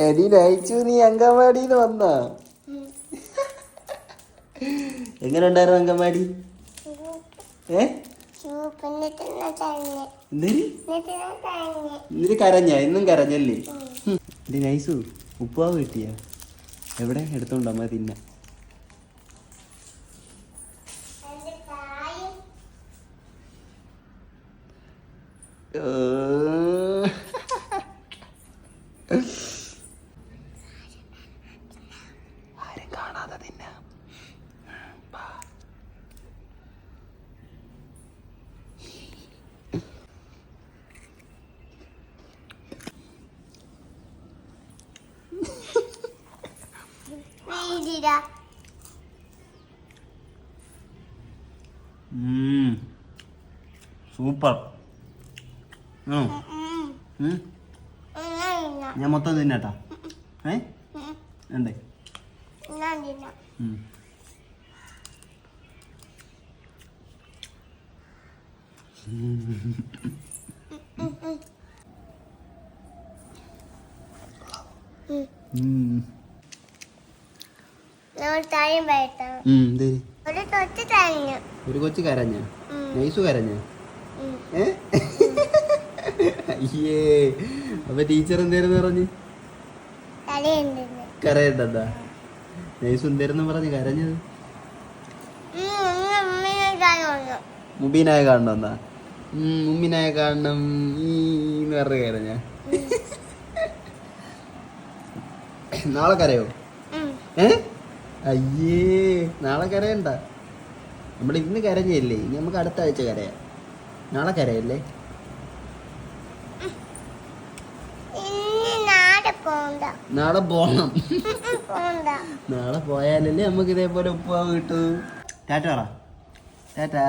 എടി നയിച്ചു, നീ അങ്കമാടിന്ന് വന്നാ? എങ്ങനെ ഉണ്ടായിരുന്നു അങ്കമാടി? എന്നിട്ട് കരഞ്ഞ? ഇന്നും കരഞ്ഞല്ലേ? എടി നൈസു, ഉപ്പാവ് കിട്ടിയ? എവിടെ എടുത്തോണ്ടോ അമ്മ തിന്ന? ആരും കാണാതെ തിന്ന. സൂപ്പർ. ഞാൻ മൊത്തം തിന്നട്ടാ? ഉണ്ടേ ഒരു കൊച്ചു കരഞ്ഞ? നൈസു കരഞ്ഞ? അയ്യേ, അപ്പൊ ടീച്ചർ എന്തേലും പറഞ്ഞു? കരയണ്ടെന്താ? നൈസു എന്തേരെന്ന് പറഞ്ഞു കരഞ്ഞത്? മുബീനായ കാണണമെന്നാ? മുമ്മിനായ കാണണം എന്ന് പറഞ്ഞ് കരഞ്ഞ? നാളെ കരയോ? അയ്യേ, നാളെ കരയണ്ട. നമ്മൾ ഇന്ന് കരഞ്ഞല്ലേ, ഇനി നമുക്ക് അടുത്ത ആഴ്ച കരയാം. നാളെ കരയല്ലേ? നാളെ പോണം. നാളെ പോയാലല്ലേ നമുക്ക് ഇതേപോലെ ഉപ്പാവ് കിട്ടൂ. ടാറ്റ പറ. ടാറ്റാ.